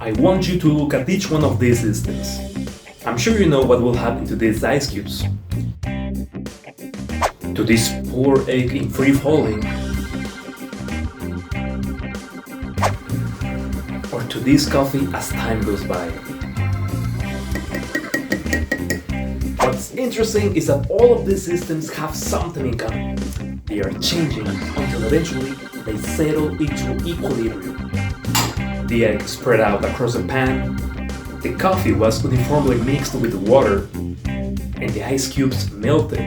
I want you to look at each one of these systems. I'm sure you know what will happen to these ice cubes. To this poor egg in free falling. Or to this coffee as time goes by. What's interesting is that all of these systems have something in common. They are changing until eventually they settle into equilibrium. The egg spread out across the pan, the coffee was uniformly mixed with the water, and the ice cubes melted.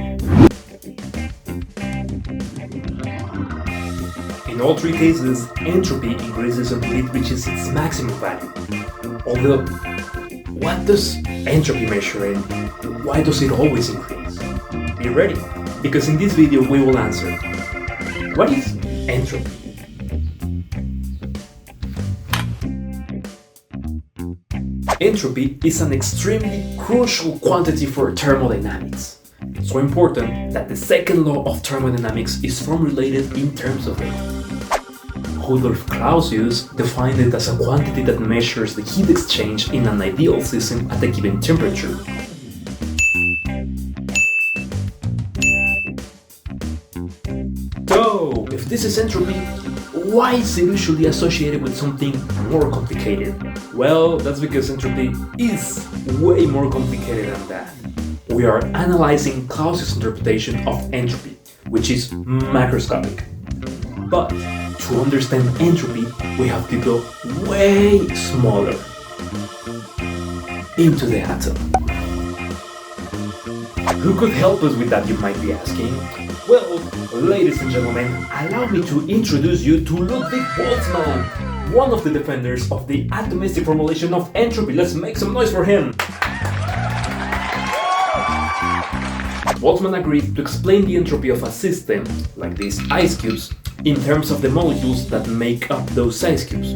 In all three cases, entropy increases until it reaches its maximum value. Although, what does entropy measure and why does it always increase? Be ready, because in this video we will answer: what is entropy? Entropy is an extremely crucial quantity for thermodynamics. It's so important that the second law of thermodynamics is formulated in terms of it. Rudolf Clausius defined it as a quantity that measures the heat exchange in an ideal system at a given temperature. So, if this is entropy, why is it usually associated with something more complicated? Well, that's because entropy is way more complicated than that. We are analyzing Clausius' interpretation of entropy, which is macroscopic. But to understand entropy, we have to go way smaller, into the atom. Who could help us with that, you might be asking? Well, ladies and gentlemen, allow me to introduce you to Ludwig Boltzmann, one of the defenders of the atomistic formulation of entropy. Let's make some noise for him! Boltzmann agreed to explain the entropy of a system, like these ice cubes, in terms of the molecules that make up those ice cubes,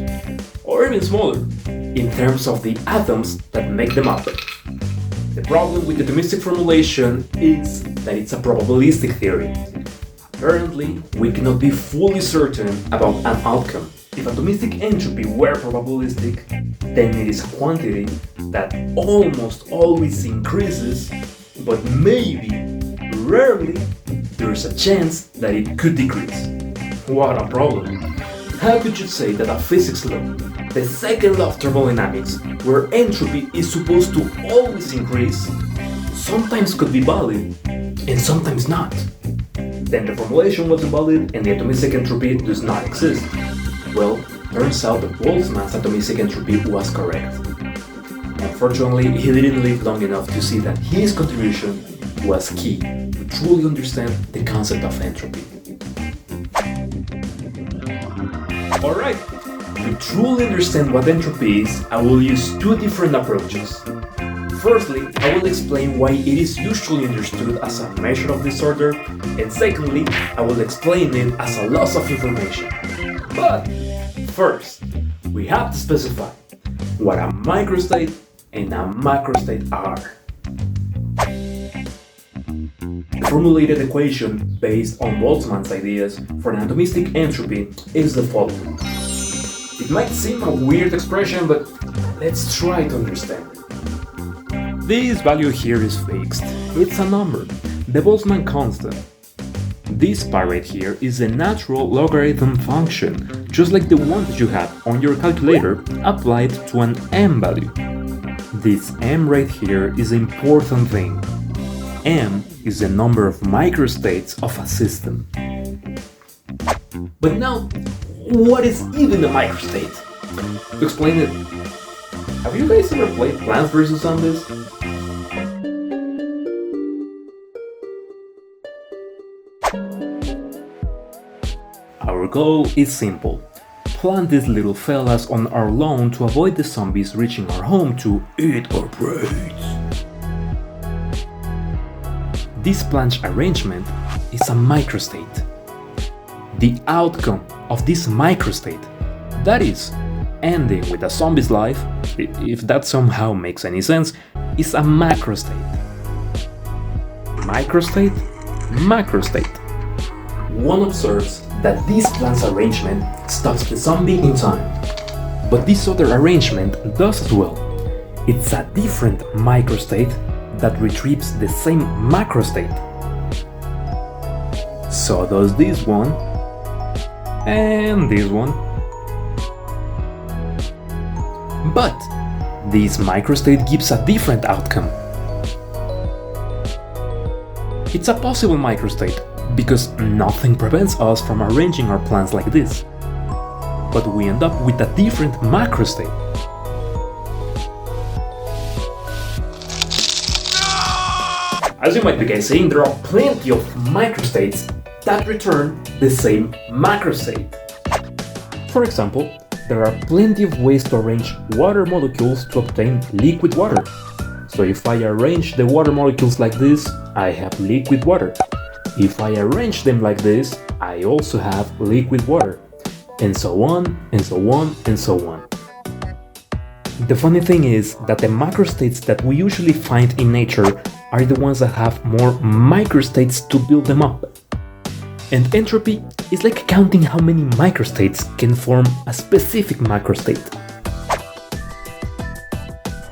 or even smaller, in terms of the atoms that make them up. The problem with the atomistic formulation is that it's a probabilistic theory. Apparently, we cannot be fully certain about an outcome. If atomistic entropy were probabilistic, then it is a quantity that almost always increases, but maybe, rarely, there's a chance that it could decrease. What a problem! How could you say that a physics law, the second law of thermodynamics, where entropy is supposed to always increase, sometimes could be valid, and sometimes not? Then the formulation was invalid and the atomistic entropy does not exist. Well, turns out that Boltzmann's atomistic entropy was correct. Unfortunately, he didn't live long enough to see that his contribution was key to truly understand the concept of entropy. Alright, to truly understand what entropy is, I will use two different approaches. Firstly, I will explain why it is usually understood as a measure of disorder, and secondly, I will explain it as a loss of information. But first, we have to specify what a microstate and a macrostate are. The formulated equation based on Boltzmann's ideas for an atomistic entropy is the following. It might seem a weird expression, but let's try to understand it. This value here is fixed. It's a number, the Boltzmann constant. This pi right here is a natural logarithm function, just like the one that you have on your calculator applied to an m value. This m right here is the important thing. M is the number of microstates of a system. But now, what is even a microstate? To explain it, have you guys ever played Plants vs. Zombies? Our goal is simple. Plant these little fellas on our lawn to avoid the zombies reaching our home to eat our brains. This plant arrangement is a microstate. The outcome of this microstate, that is, ending with a zombie's life, if that somehow makes any sense, is a macrostate. Microstate, macrostate. One observes that this plant's arrangement stops the zombie in time, But this other arrangement does as well. It's a different microstate that retrieves the same macrostate. So does this one, and this one. But this microstate gives a different outcome. It's a possible microstate, because nothing prevents us from arranging our plans like this. But we end up with a different macrostate. As you might be guessing, there are plenty of microstates that return the same macrostate. For example, there are plenty of ways to arrange water molecules to obtain liquid water. So if I arrange the water molecules like this, I have liquid water. If I arrange them like this, I also have liquid water. And so on, and so on, and so on. The funny thing is that the macrostates that we usually find in nature are the ones that have more microstates to build them up. And entropy is like counting how many microstates can form a specific macrostate.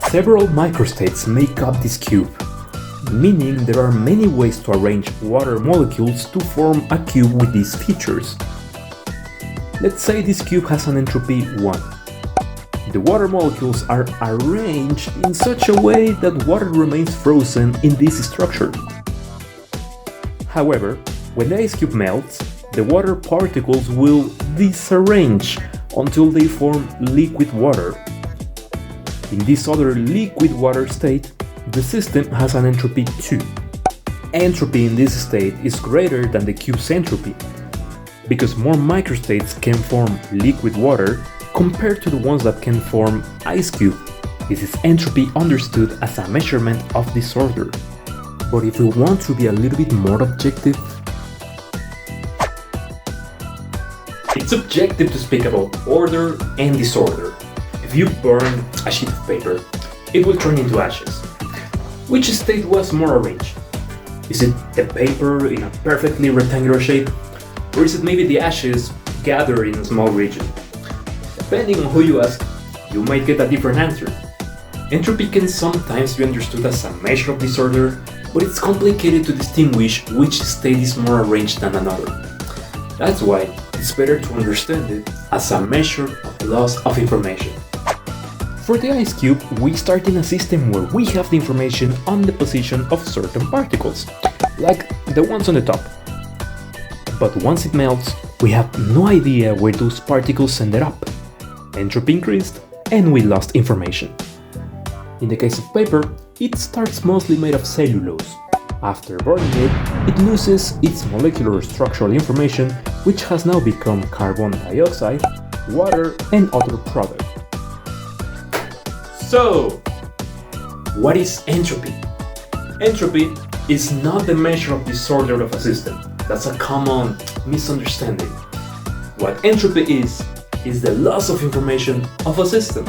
Several microstates make up this cube, meaning there are many ways to arrange water molecules to form a cube with these features. Let's say this cube has an entropy 1. The water molecules are arranged in such a way that water remains frozen in this structure. However, when the ice cube melts, the water particles will disarrange until they form liquid water. In this other liquid water state, the system has an entropy 2. Entropy in this state is greater than the cube's entropy, because more microstates can form liquid water compared to the ones that can form ice cube. This is entropy understood as a measurement of disorder. But if we want to be a little bit more objective, it's objective to speak about order and disorder. If you burn a sheet of paper, it will turn into ashes. Which state was more arranged? Is it the paper in a perfectly rectangular shape? Or is it maybe the ashes gathered in a small region? Depending on who you ask, you might get a different answer. Entropy can sometimes be understood as a measure of disorder, but it's complicated to distinguish which state is more arranged than another. That's why it's better to understand it as a measure of loss of information. For the ice cube, we start in a system where we have the information on the position of certain particles, like the ones on the top. But once it melts, we have no idea where those particles ended up. Entropy increased, and we lost information. In the case of paper, it starts mostly made of cellulose. After burning it, it loses its molecular structural information, which has now become carbon dioxide, water, and other products. So, what is entropy? Entropy is not the measure of disorder of a system. That's a common misunderstanding. What entropy is the loss of information of a system.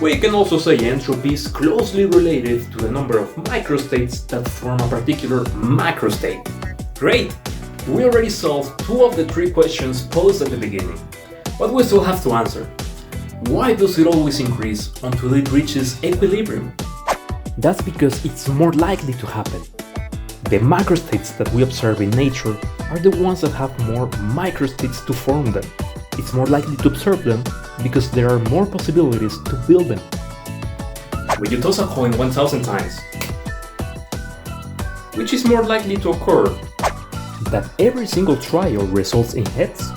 We can also say entropy is closely related to the number of microstates that form a particular macrostate. Great! We already solved 2 of the 3 questions posed at the beginning, but we still have to answer. Why does it always increase until it reaches equilibrium? That's because it's more likely to happen. The macrostates that we observe in nature are the ones that have more microstates to form them. It's more likely to observe them because there are more possibilities to build them. When you toss a coin 1000 times, which is more likely to occur? That every single trial results in heads,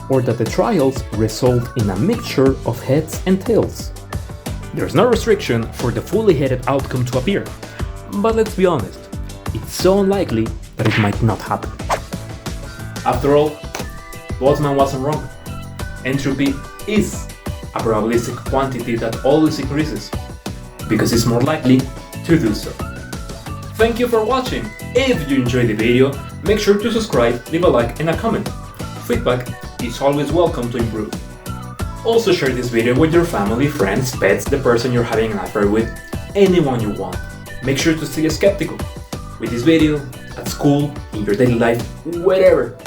or that the trials result in a mixture of heads and tails? There's no restriction for the fully headed outcome to appear, but let's be honest, it's so unlikely that it might not happen. After all, Boltzmann wasn't wrong. Entropy is a probabilistic quantity that always increases, because it's more likely to do so. Thank you for watching. If you enjoyed the video, make sure to subscribe, leave a like and a comment. Feedback is always welcome to improve. Also share this video with your family, friends, pets, the person you're having an affair with, anyone you want. Make sure to stay skeptical. With this video, at school, in your daily life, wherever.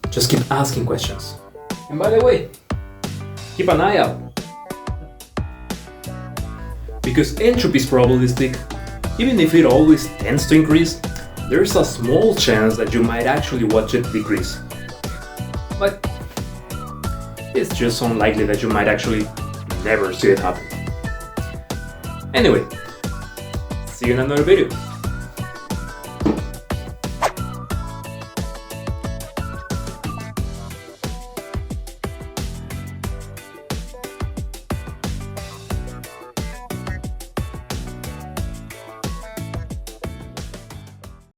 Just keep asking questions. And by the way, keep an eye out. Because entropy is probabilistic, even if it always tends to increase, there's a small chance that you might actually watch it decrease. But it's just unlikely that you might actually never see it happen. Anyway, see you in another video.